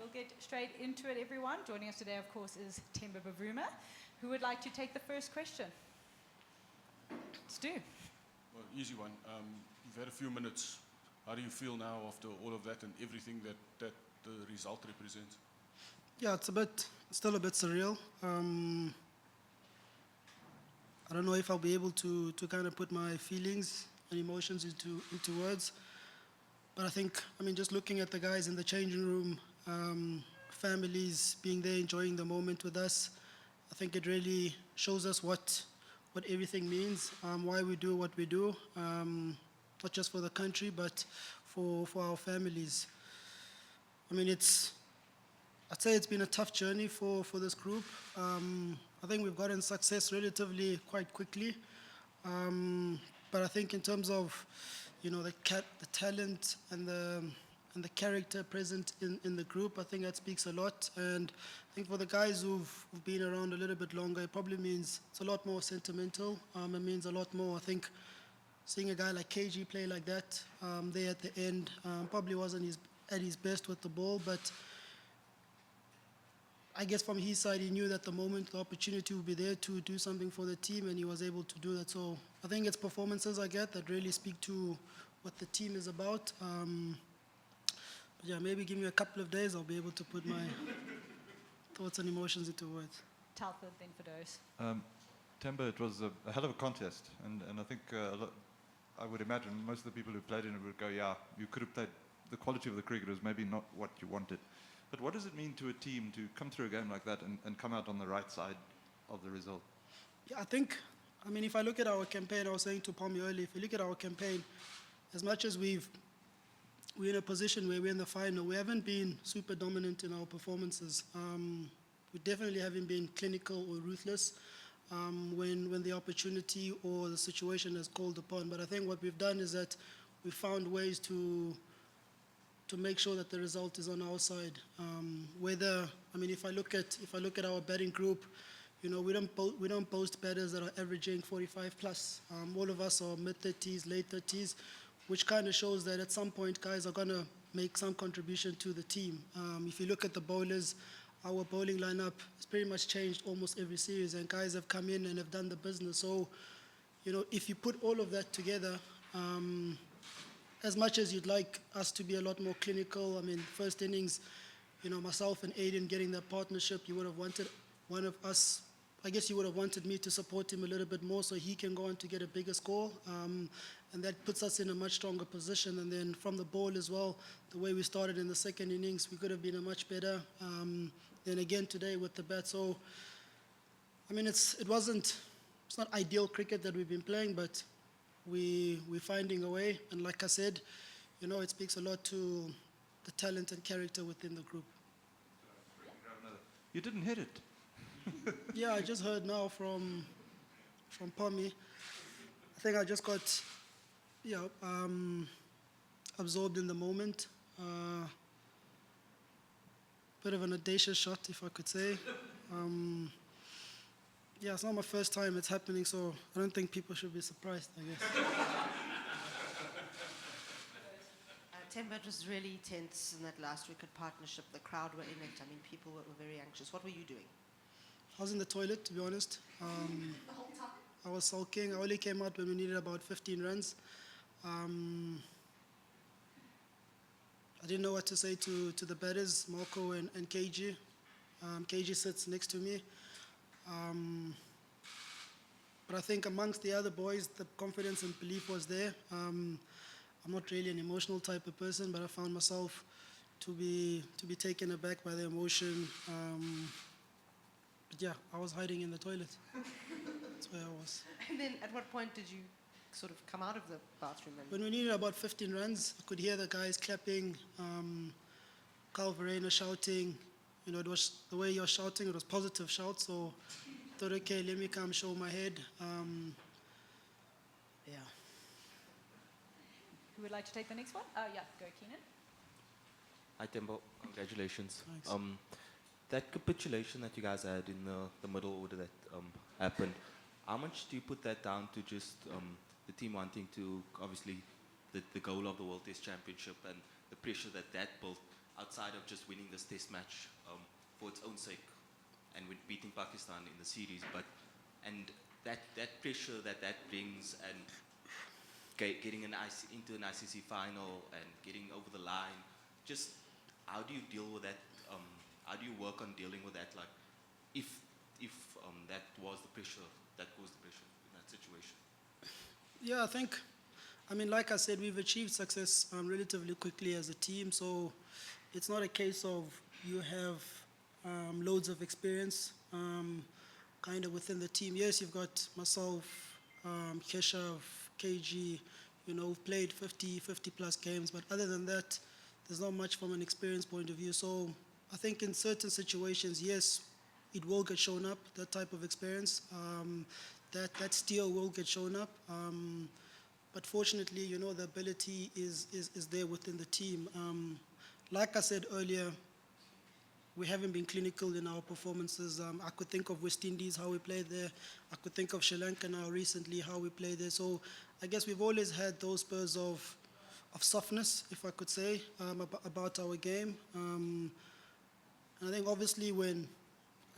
we'll get straight into it, everyone. Joining us today, of course, is Temba Bavuma. Who would like to take the first question? Stu. Well, easy one. You've had a few minutes. How do you feel now after all of that and everything that the result represents? Yeah, it's still a bit surreal. I don't know if I'll be able to kind of put my feelings and emotions into words. But I think, just looking at the guys in the changing room, families being there, enjoying the moment with us, I think it really shows us what everything means, why we do what we do, not just for the country, but for our families. I'd say it's been a tough journey for this group. I think we've gotten success relatively quite quickly. But I think in terms of, the talent and the character present in the group, I think that speaks a lot. And I think for the guys who've been around a little bit longer, it probably means it's a lot more sentimental. It means a lot more. I think seeing a guy like KG play like that there at the end probably wasn't at his best with the ball, but I guess from his side, he knew that the opportunity would be there to do something for the team, and he was able to do that. So I think it's performances I get that really speak to what the team is about. But yeah, maybe give me a couple of days, I'll be able to put my thoughts and emotions into words. Telford, then for those. Temba, it was a hell of a contest, and I think I would imagine most of the people who played in it would go, yeah, you could have played, the quality of the cricket was maybe not what you wanted. But what does it mean to a team to come through a game like that and come out on the right side of the result? Yeah, I think, if I look at our campaign, I was saying to Pommy earlier, if you look at our campaign, as much as we're in a position where we're in the final, we haven't been super dominant in our performances. We definitely haven't been clinical or ruthless when the opportunity or the situation is called upon. But I think what we've done is that we've found ways to make sure that the result is on our side. If I look at our batting group, we don't post batters that are averaging 45 plus. All of us are mid-30s, late 30s, which kind of shows that at some point guys are going to make some contribution to the team. If you look at the bowlers, our bowling lineup has pretty much changed almost every series, and guys have come in and have done the business. So, if you put all of that together, as much as you'd like us to be a lot more clinical, first innings, myself and Aiden getting that partnership, you would have wanted one of us, I guess you would have wanted me to support him a little bit more so he can go on to get a bigger score. And that puts us in a much stronger position. And then from the ball as well, the way we started in the second innings, we could have been a much better. Then again today with the bat. So, it's not ideal cricket that we've been playing, but we're finding a way, and like I said, it speaks a lot to the talent and character within the group. You didn't hit it. Yeah, I just heard now from Pommy. I think I just got absorbed in the moment. Bit of an audacious shot, if I could say. Yeah, it's not my first time it's happening, so I don't think people should be surprised, I guess. Temba, it was really tense in that last wicket partnership. The crowd were in it. People were very anxious. What were you doing? I was in the toilet, to be honest. The whole time? I was sulking. I only came out when we needed about 15 runs. I didn't know what to say to the batters, Marco and KG. KG sits next to me. But I think amongst the other boys, the confidence and belief was there. I'm not really an emotional type of person, but I found myself to be taken aback by the emotion. But yeah, I was hiding in the toilet. That's where I was. And then at what point did you sort of come out of the bathroom? When we needed about 15 runs, I could hear the guys clapping, Carl Verena shouting. It was the way you're shouting, it was positive shouts, so I thought, okay, let me come show my head. Yeah. Who would like to take the next one? Yeah, go Keenan. Hi, Temba. Congratulations. Thanks. That capitulation that you guys had in the middle order that happened, how much do you put that down to just the team wanting to, obviously, the goal of the World Test Championship and the pressure that built outside of just winning this test match for its own sake and with beating Pakistan in the series, and that pressure that brings, and getting into an ICC final and getting over the line, just how do you deal with that? How do you work on dealing with that? Like, if that was the pressure, that caused the pressure in that situation. Yeah, I mean, like I said, we've achieved success relatively quickly as a team, so it's not a case of you have loads of experience kind of within the team. Yes, you've got myself, Keshav, KG, we've played 50 plus games, but other than that, there's not much from an experience point of view. So I think in certain situations, yes, it will get shown up, that type of experience. That steel will get shown up. But fortunately, the ability is there within the team. Like I said earlier, we haven't been clinical in our performances. I could think of West Indies, how we played there. I could think of Sri Lanka now recently, how we played there. So I guess we've always had those spurs of softness, if I could say, about our game. And I think obviously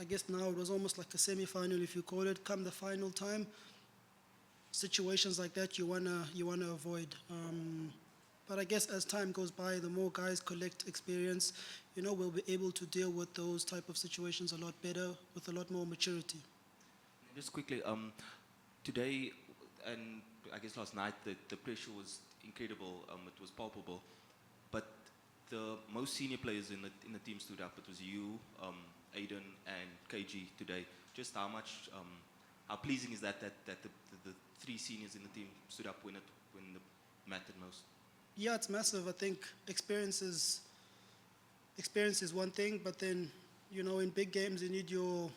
I guess now it was almost like a semi-final, if you call it, come the final time, situations like that you wanna avoid. But I guess as time goes by, the more guys collect experience, we'll be able to deal with those type of situations a lot better with a lot more maturity. Just quickly, today and I guess last night, the pressure was incredible. It was palpable, but the most senior players in the team stood up. It was you, Aiden, and KG today. Just how pleasing is that the three seniors in the team stood up when it mattered most? Yeah, it's massive. I think experience is one thing, but then, in big games, you need your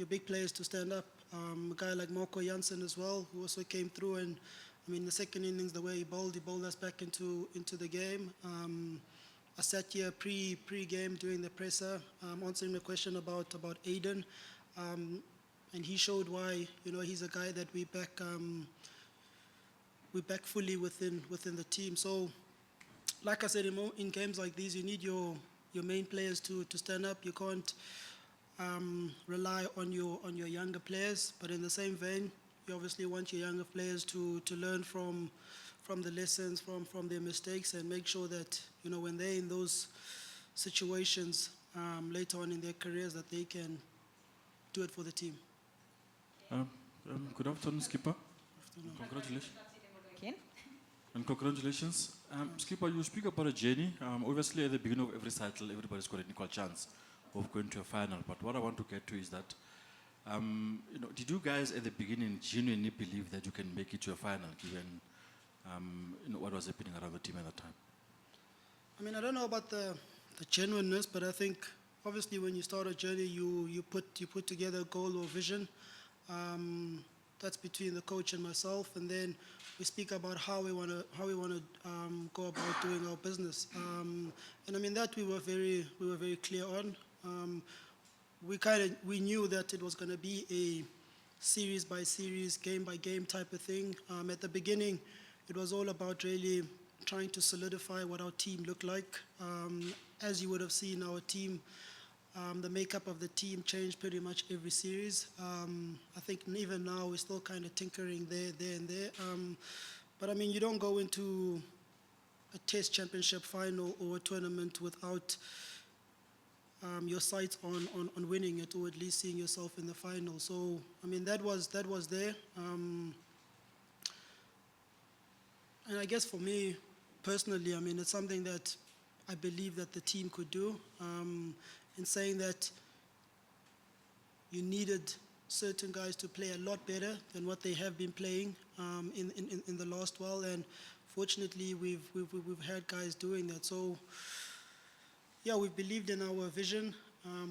big players to stand up. A guy like Marco Janssen as well, who also came through, and I mean, the second innings, the way he bowled us back into the game. I sat here pre-game doing the presser, answering the question about Aiden, and he showed why, he's a guy that we back fully within the team. So, like I said, in games like these, you need your main players to stand up. You can't rely on your younger players, but in the same vein, you obviously want your younger players to learn from the lessons, from their mistakes, and make sure that when they're in those situations later on in their careers, that they can do it for the team. Good afternoon, Skipper. Afternoon. Congratulations. Ken? And congratulations. Skipper, you speak about a journey. Obviously, at the beginning of every cycle, everybody's got an equal chance of going to a final. But what I want to get to is that, did you guys at the beginning genuinely believe that you can make it to a final, given what was happening around the team at that time? I mean, I don't know about the genuineness, but I think obviously when you start a journey, you put together a goal or vision. That's between the coach and myself, and then we speak about how we want to go about doing our business. And I mean that we were very clear on. We knew that it was going to be a series by series, game by game type of thing. At the beginning, it was all about really trying to solidify what our team looked like. As you would have seen, our team, the makeup of the team changed pretty much every series. I think even now we're still kind of tinkering there and there. But I mean, you don't go into a test championship final or a tournament without your sights on winning it, or at least seeing yourself in the final. So I mean, that was there. And I guess for me personally, I mean, it's something that I believe that the team could do. In saying that you needed certain guys to play a lot better than what they have been playing in the last while, and fortunately we've had guys doing that. So yeah, we believed in our vision.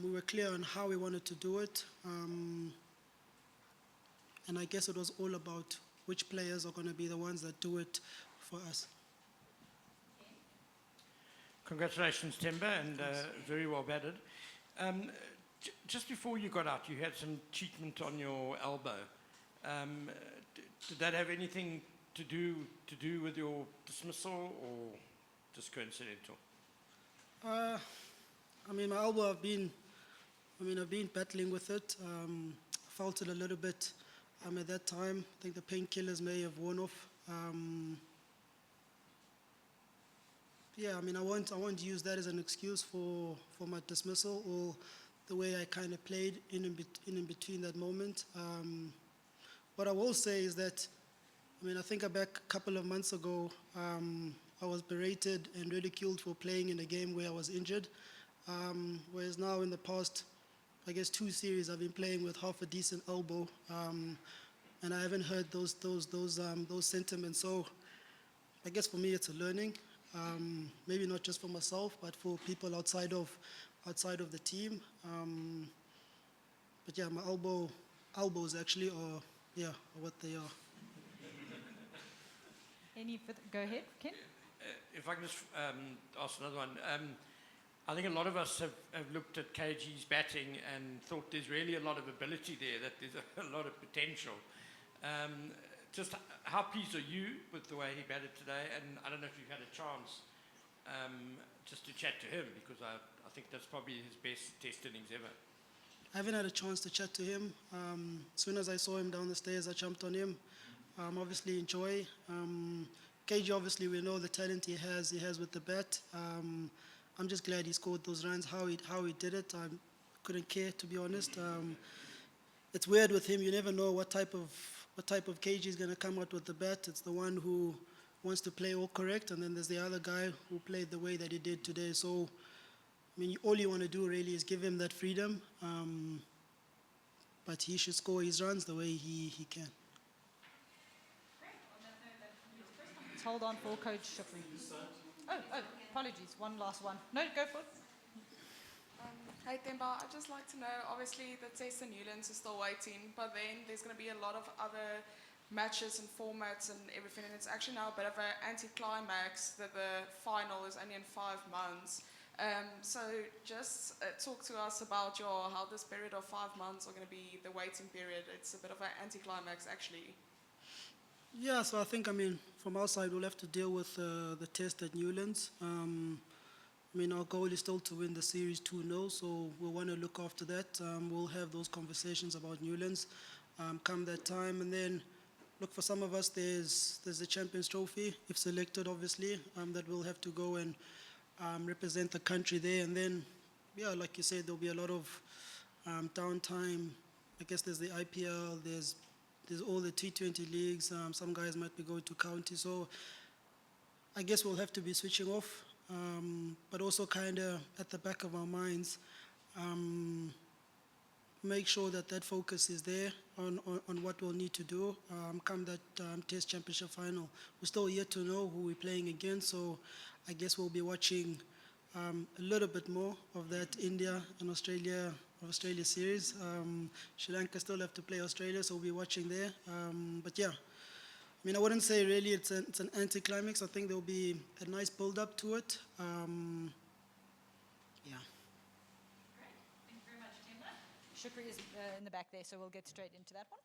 We were clear on how we wanted to do it, and I guess it was all about which players are going to be the ones that do it for us. Congratulations, Temba, and very well batted. Just before you got out, you had some treatment on your elbow. Did that have anything to do with your dismissal, or just coincidental? I mean, my elbow, I've been battling with it. Felt it a little bit at that time. I think the painkillers may have worn off. Yeah, I mean, I won't use that as an excuse for my dismissal or the way I kind of played in between that moment. What I will say is that, I mean, I think back a couple of months ago, I was berated and ridiculed for playing in a game where I was injured. Whereas now in the past, I guess 2 series, I've been playing with half a decent elbow, and I haven't heard those sentiments. So I guess for me, it's a learning. Maybe not just for myself, but for people outside of the team. But yeah, my elbows actually are what they are. Go ahead, Ken. If I can just ask another one. I think a lot of us have looked at KG's batting and thought there's really a lot of ability there, that there's a lot of potential. Just how pleased are you with the way he batted today? And I don't know if you've had a chance just to chat to him, because I think that's probably his best test innings ever. I haven't had a chance to chat to him. As soon as I saw him down the stairs, I jumped on him. Obviously enjoy. KG, obviously we know the talent he has with the bat. I'm just glad he scored those runs. How he did it, I couldn't care, to be honest. It's weird with him. You never know what type of KG is going to come out with the bat. It's the one who wants to play all correct, and then there's the other guy who played the way that he did today. So, I mean, all you want to do really is give him that freedom. But he should score his runs the way he can. Let's hold on for Coach Shukri. Oh, apologies. One last one. No, go for it. Hey Temba, I'd just like to know, obviously the Test and Newlands is still waiting, but then there's going to be a lot of other matches and formats and everything, and it's actually now a bit of an anticlimax that the final is only in 5 months. So just talk to us about how this period of 5 months are going to be the waiting period. It's a bit of an anticlimax actually. Yeah, so I think, I mean, from our side, we'll have to deal with the test at Newlands. I mean, our goal is still to win the series 2-0, so we'll want to look after that. We'll have those conversations about Newlands come that time. And then, look, for some of us, there's the Champions Trophy, if selected, obviously, that we'll have to go and represent the country there. And then, yeah, like you said, there'll be a lot of downtime. I guess there's the IPL, there's all the T20 leagues. Some guys might be going to county. So I guess we'll have to be switching off, but also kind of at the back of our minds, make sure that focus is there on what we'll need to do come that Test Championship final. We're still yet to know who we're playing against, so I guess we'll be watching a little bit more of that India and Australia series. Sri Lanka still have to play Australia, so we'll be watching there. But yeah, I mean, I wouldn't say really it's an anticlimax. I think there'll be a nice build-up to it. Yeah. Great. Thank you very much, Temba. Shukri is in the back there, so we'll get straight into that one.